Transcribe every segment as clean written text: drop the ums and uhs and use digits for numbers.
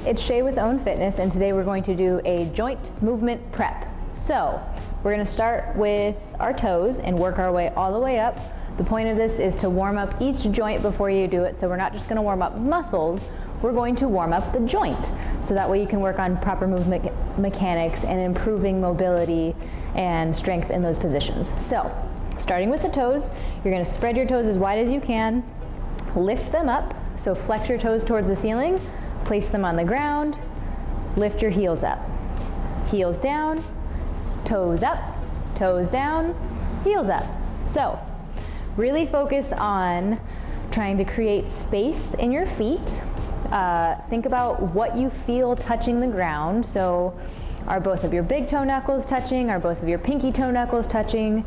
it's Shay with O.W.N Fitness, and today we're going to do a joint movement prep. So we're going to start with our toes and work our way all the way up. The point of this is to warm up each joint before you do it, so we're not just going to warm up muscles, we're going to warm up the joint. So that way you can work on proper movement mechanics and improving mobility and strength in those positions. So starting with the toes, you're going to spread your toes as wide as you can, lift them up, so flex your toes towards the ceiling, place them on the ground, lift your heels up. Heels down, toes up, toes down, heels up. So really focus on trying to create space in your feet. Think about what you feel touching the ground. So are both of your big toe knuckles touching? Are both of your pinky toe knuckles touching?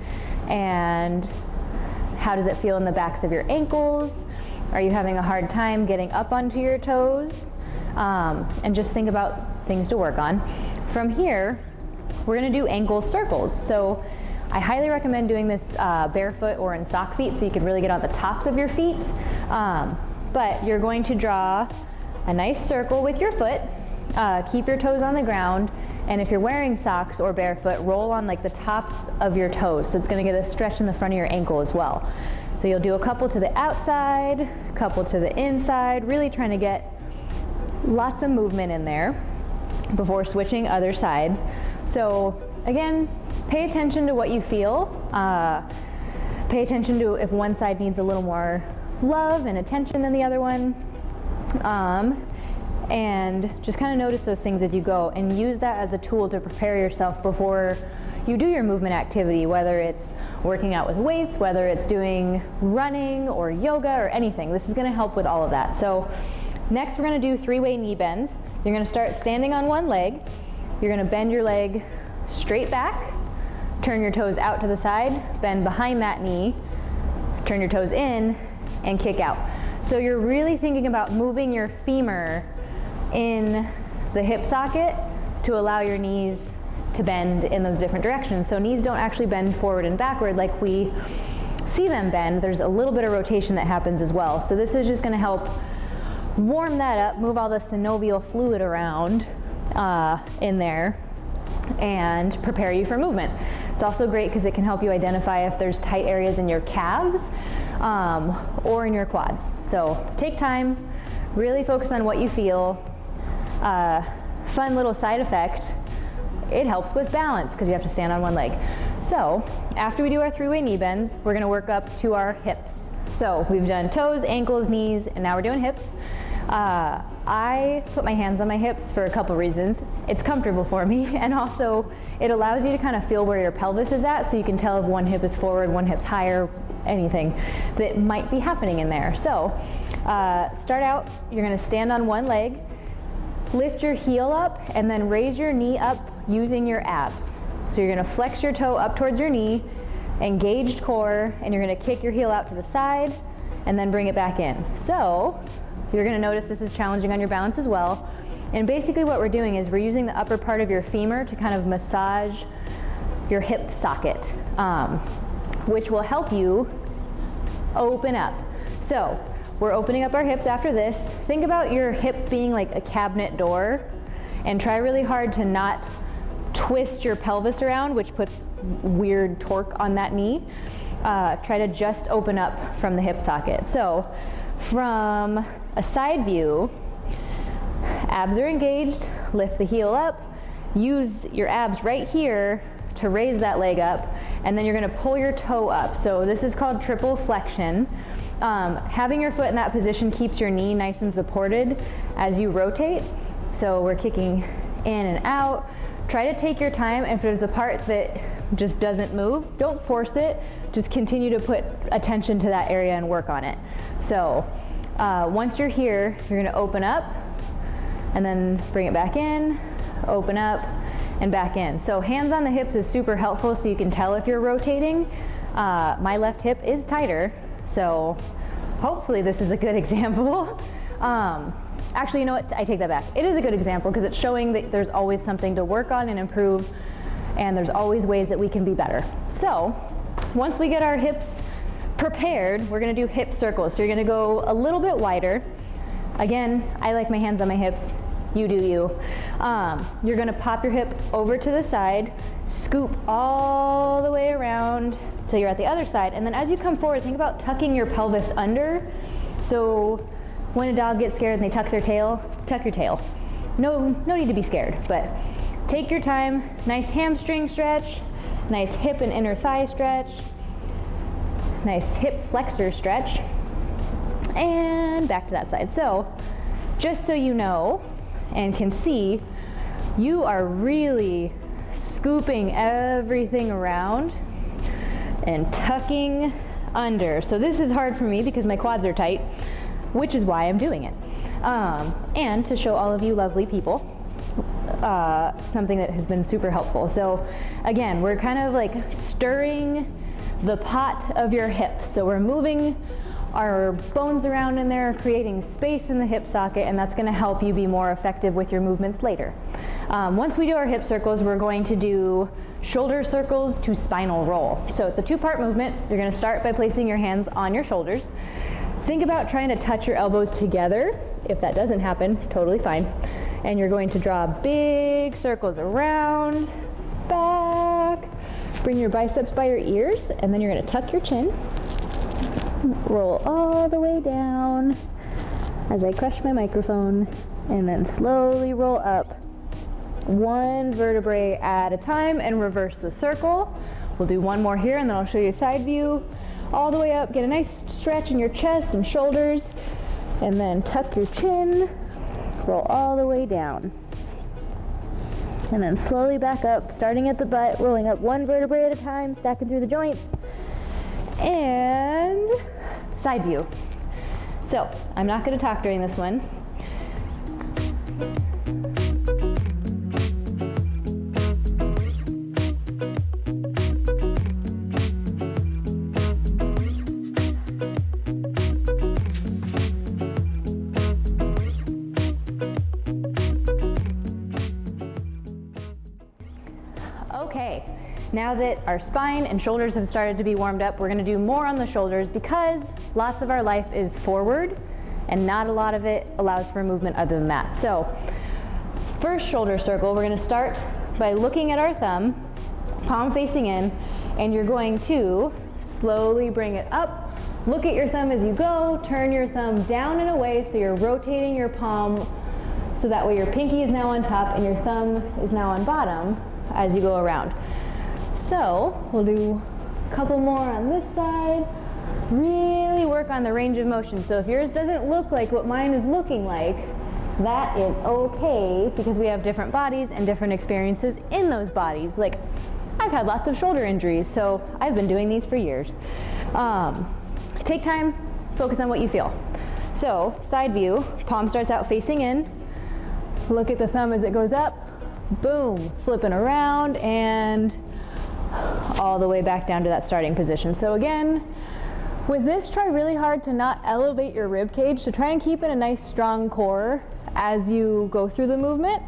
And how does it feel in the backs of your ankles? Are you having a hard time getting up onto your toes? And just think about things to work on. From here, we're going to do ankle circles. So I highly recommend doing this barefoot or in sock feet so you can really get on the tops of your feet. But you're going to draw a nice circle with your foot, keep your toes on the ground, and if you're wearing socks or barefoot, roll on like the tops of your toes. So it's going to get a stretch in the front of your ankle as well. So you'll do a couple to the outside, a couple to the inside, really trying to get lots of movement in there before switching other sides. So again, pay attention to what you feel. Pay attention to if one side needs a little more love and attention than the other one. And just kind of notice those things as you go and use that as a tool to prepare yourself before you do your movement activity, whether it's working out with weights, whether it's doing running or yoga or anything. This is going to help with all of that. So next we're going to do 3-way knee bends. You're going to start standing on one leg. You're going to bend your leg straight back, turn your toes out to the side, bend behind that knee, turn your toes in, and kick out. So you're really thinking about moving your femur in the hip socket to allow your knees to bend in those different directions. So knees don't actually bend forward and backward like we see them bend. There's a little bit of rotation that happens as well. So this is just going to help warm that up, move all the synovial fluid around in there, and prepare you for movement. It's also great because it can help you identify if there's tight areas in your calves or in your quads. So take time, really focus on what you feel. Fun little side effect, it helps with balance because you have to stand on one leg. So after we do our 3-way knee bends, we're going to work up to our hips. So we've done toes, ankles, knees, and now we're doing hips. I put my hands on my hips for a couple reasons. It's comfortable for me, and also it allows you to kind of feel where your pelvis is at, so you can tell if one hip is forward, one hip's higher, anything that might be happening in there. So start out, you're going to stand on one leg, lift your heel up, and then raise your knee up using your abs. So you're going to flex your toe up towards your knee, engaged core, and you're going to kick your heel out to the side and then bring it back in. So you're going to notice this is challenging on your balance as well. And basically what we're doing is we're using the upper part of your femur to kind of massage your hip socket, which will help you open up. So we're opening up our hips after this. Think about your hip being like a cabinet door, and try really hard to not twist your pelvis around, which puts weird torque on that knee. Try to just open up from the hip socket. So from a side view, abs are engaged, lift the heel up, use your abs right here to raise that leg up, and then you're going to pull your toe up. So this is called triple flexion. Having your foot in that position keeps your knee nice and supported as you rotate. So we're kicking in and out. Try to take your time. If there's a part that just doesn't move, don't force it. Just continue to put attention to that area and work on it. So once you're here, you're going to open up and then bring it back in, open up and back in. So hands on the hips is super helpful so you can tell if you're rotating. My left hip is tighter, so hopefully this is a good example. Actually, you know what? I take that back. It is a good example because it's showing that there's always something to work on and improve, and there's always ways that we can be better. So once we get our hips prepared, we're going to do hip circles. So you're going to go a little bit wider. Again, I like my hands on my hips. you do you. You're gonna pop your hip over to the side, scoop all the way around till you're at the other side, and then as you come forward, think about tucking your pelvis under. So when a dog gets scared and they tuck their tail, tuck your tail. No need to be scared, but take your time. Nice hamstring stretch, nice hip and inner thigh stretch, nice hip flexor stretch, and back to that side. So just so you know and can see, you are really scooping everything around and tucking under. So this is hard for me because my quads are tight, which is why I'm doing it. And to show all of you lovely people something that has been super helpful. So again, we're kind of like stirring the pot of your hips. So we're moving our bones around in there, creating space in the hip socket, and that's going to help you be more effective with your movements later. Once we do our hip circles, we're going to do shoulder circles to spinal roll. So it's a two-part movement. You're going to start by placing your hands on your shoulders. Think about trying to touch your elbows together. If that doesn't happen, totally fine. And you're going to draw big circles around, back. Bring your biceps by your ears, and then you're going to tuck your chin. Roll all the way down as I crush my microphone, and then slowly roll up one vertebrae at a time and reverse the circle. We'll do one more here, and then I'll show you a side view. All the way up, get a nice stretch in your chest and shoulders, and then tuck your chin, roll all the way down. And then slowly back up, starting at the butt, rolling up one vertebrae at a time, stacking through the joints, and side view. So, I'm not going to talk during this one. Okay, now that our spine and shoulders have started to be warmed up, we're going to do more on the shoulders because lots of our life is forward and not a lot of it allows for movement other than that. So first shoulder circle, we're going to start by looking at our thumb, palm facing in, and you're going to slowly bring it up. Look at your thumb as you go, turn your thumb down and away so you're rotating your palm so that way your pinky is now on top and your thumb is now on bottom as you go around. So we'll do a couple more on this side. Really work on the range of motion. So if yours doesn't look like what mine is looking like, that is okay because we have different bodies and different experiences in those bodies. Like I've had lots of shoulder injuries, so I've been doing these for years. Take time, focus on what you feel. So side view, palm starts out facing in. Look at the thumb as it goes up. Boom, flipping around and all the way back down to that starting position. So again, with this, try really hard to not elevate your rib cage, to try and keep in a nice strong core as you go through the movement.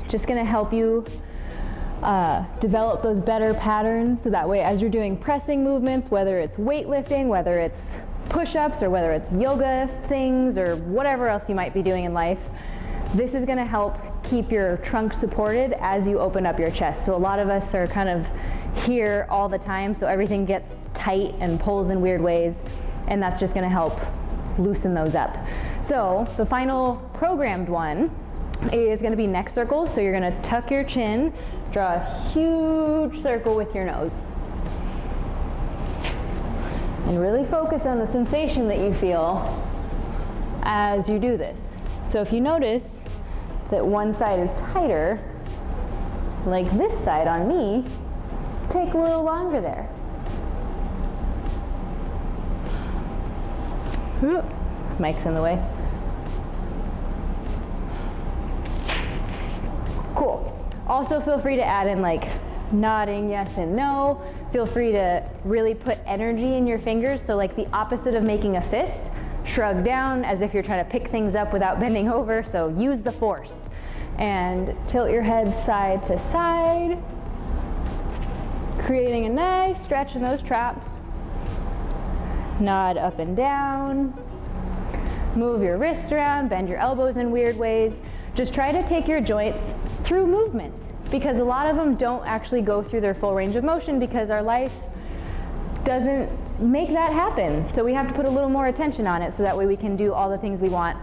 Just gonna help you develop those better patterns so that way as you're doing pressing movements, whether it's weightlifting, whether it's push-ups, or whether it's yoga things, or whatever else you might be doing in life, this is going to help keep your trunk supported as you open up your chest. So a lot of us are kind of here all the time, so everything gets tight and pulls in weird ways, and that's just going to help loosen those up. So the final programmed one is going to be neck circles. So you're going to tuck your chin, draw a huge circle with your nose, and really focus on the sensation that you feel as you do this. So if you notice that one side is tighter, like this side on me, take a little longer there. Mic's in the way. Cool. Also feel free to add in like nodding yes and no. Feel free to really put energy in your fingers. So like the opposite of making a fist, shrug down as if you're trying to pick things up without bending over. So use the force and tilt your head side to side, creating a nice stretch in those traps. Nod up and down. Move your wrists around, bend your elbows in weird ways. Just try to take your joints through movement, because a lot of them don't actually go through their full range of motion because our life doesn't make that happen. So we have to put a little more attention on it so that way we can do all the things we want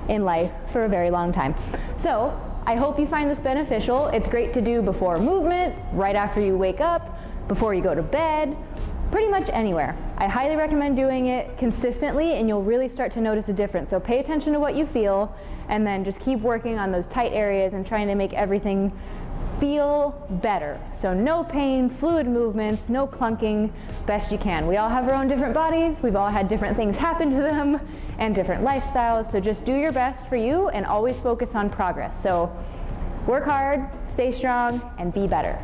in life for a very long time. So I hope you find this beneficial. It's great to do before movement, right after you wake up, before you go to bed, pretty much anywhere. I highly recommend doing it consistently and you'll really start to notice a difference. So pay attention to what you feel and then just keep working on those tight areas and trying to make everything feel better. So no pain, fluid movements, no clunking, best you can. We all have our own different bodies, we've all had different things happen to them and different lifestyles, so just do your best for you and always focus on progress. So work hard, stay strong, and be better.